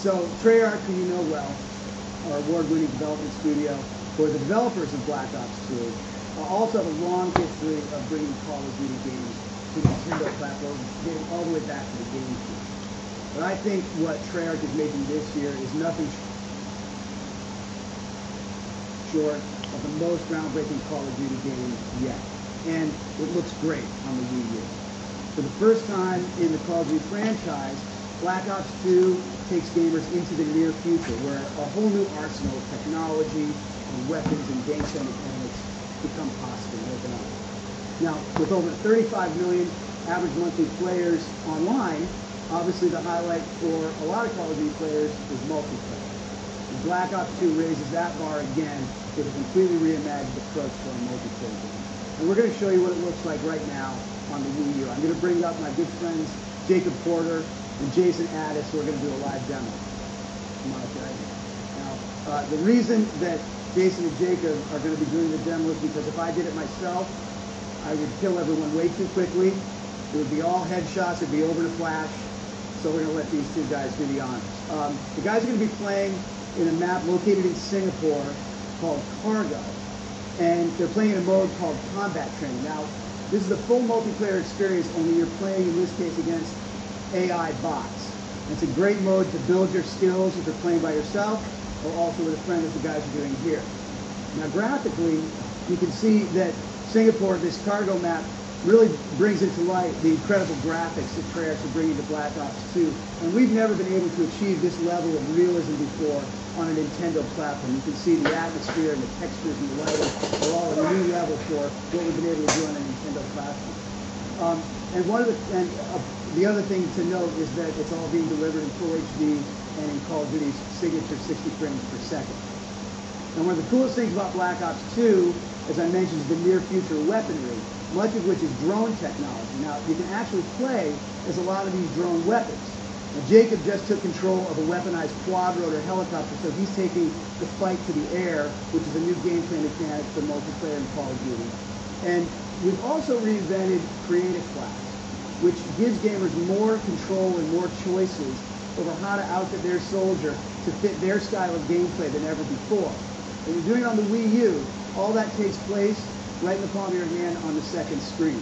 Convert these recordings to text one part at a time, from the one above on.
So Treyarch, who you know well, our award-winning development studio, or the developers of Black Ops 2, also have a long history of bringing Call of Duty games to the Nintendo platform, getting all the way back to the GameCube. But I think what Treyarch is making this year is nothing short of the most groundbreaking Call of Duty game yet. And it looks great on the Wii U. For the first time in the Call of Duty franchise, Black Ops 2 takes gamers into the near future, where a whole new arsenal of technology and weapons and gameplay mechanics become possible and open up. Now, with over 35 million average monthly players online, obviously the highlight for a lot of Call of Duty players is multiplayer. And Black Ops 2 raises that bar again with a completely reimagined approach to our multiplayer game. And we're going to show you what it looks like right now on the Wii U. I'm going to bring up my good friends Jacob Porter and Jason Addis, who are going to do a live demo. Come on up right here. Now, the reason that Jason and Jacob are going to be doing the demo is because if I did it myself, I would kill everyone way too quickly. It would be all headshots. It would be over the flash. So we're going to let these two guys do the honors. The guys are going to be playing in a map located in Singapore called Cargo. And they're playing in a mode called Combat Training. Now, this is a full multiplayer experience, only you're playing, in this case, against AI bots. It's a great mode to build your skills if you're playing by yourself, or also with a friend, as the guys are doing here. Now, graphically, you can see that Singapore, this cargo map, really brings into light the incredible graphics that Treyarch are bringing to Black Ops 2. And we've never been able to achieve this level of realism before on a Nintendo platform. You can see the atmosphere and the textures and the lighting are all at a new level for what we've been able to do on a Nintendo platform. The other thing to note is that it's all being delivered in full HD and in Call of Duty's signature 60 frames per second. And one of the coolest things about Black Ops 2, as I mentioned, is the near future weaponry, much of which is drone technology. Now, you can actually play as a lot of these drone weapons. Now, Jacob just took control of a weaponized quad-rotor helicopter, so he's taking the fight to the air, which is a new gameplay mechanic for multiplayer in Call of Duty. And we've also reinvented Creative Class, which gives gamers more control and more choices over how to outfit their soldier to fit their style of gameplay than ever before. When you're doing it on the Wii U, all that takes place right in the palm of your hand on the second screen.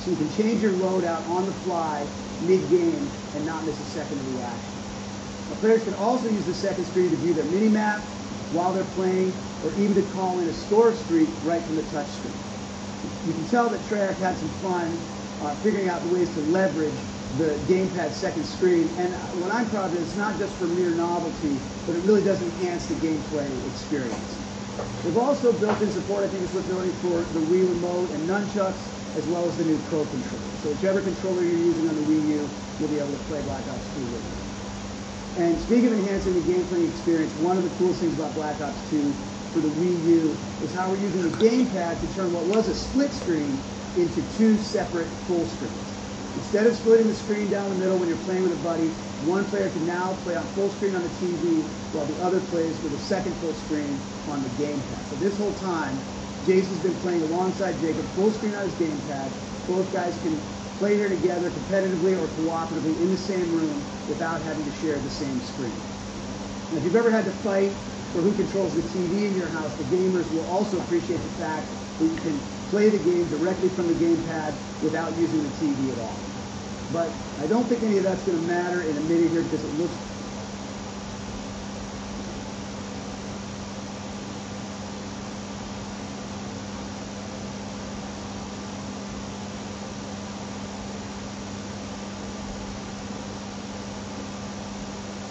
So you can change your loadout on the fly, mid-game, and not miss a second of the action. Now, players can also use the second screen to view their mini-map while they're playing, or even to call in a score streak right from the touchscreen. You can tell that Treyarch had some fun figuring out the ways to leverage the gamepad second screen. And what I'm proud of is it's not just for mere novelty, but it really does enhance the gameplay experience. We've also built in support, I think it's worth noting, for the Wii Remote and nunchucks, as well as the new Pro Controller. So whichever controller you're using on the Wii U, you'll be able to play Black Ops 2 with it. And speaking of enhancing the gameplay experience, one of the coolest things about Black Ops 2 for the Wii U is how we're using the gamepad to turn what was a split screen into two separate full screens. Instead of splitting the screen down the middle when you're playing with a buddy, one player can now play on full screen on the TV while the other plays with a second full screen on the gamepad. So this whole time, Jason's been playing alongside Jacob, full screen on his gamepad. Both guys can play here together competitively or cooperatively in the same room without having to share the same screen. And if you've ever had to fight for who controls the TV in your house, the gamers will also appreciate the fact that you can play the game directly from the gamepad without using the TV at all. But I don't think any of that's going to matter in a minute here because it looks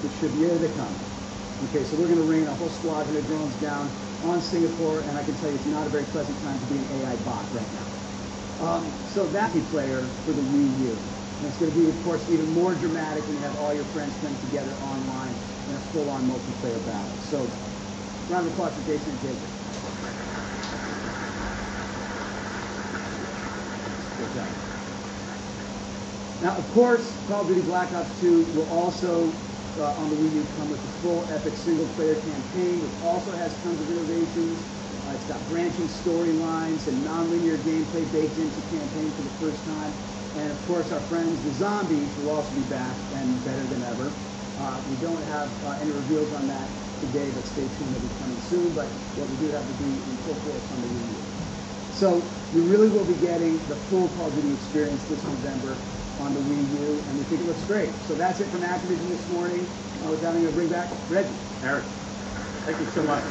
it should be able to come. Okay, so we're going to rain a whole squadron of drones down on Singapore, and I can tell you it's not a very pleasant time to be an AI bot right now. So that's the player for the Wii U. And it's going to be, of course, even more dramatic when you have all your friends playing together online in a full-on multiplayer battle. So, round of applause for Jason and Jacob. Good job. Now, of course, Call of Duty Black Ops 2 will also, on the Wii U, come with a full epic single-player campaign, which also has tons of innovations. It's got branching storylines and non-linear gameplay baked into the campaign for the first time. And of course, our friends, the zombies, will also be back and better than ever. We don't have any reveals on that today, but stay tuned. They'll be coming soon. But what we do have to be in full force on the Wii U. So you really will be getting the full Call of Duty experience this November on the Wii U, and we think it looks great. So that's it from Activision this morning. With that, I'm going to bring back Reggie. Eric, thank you so much.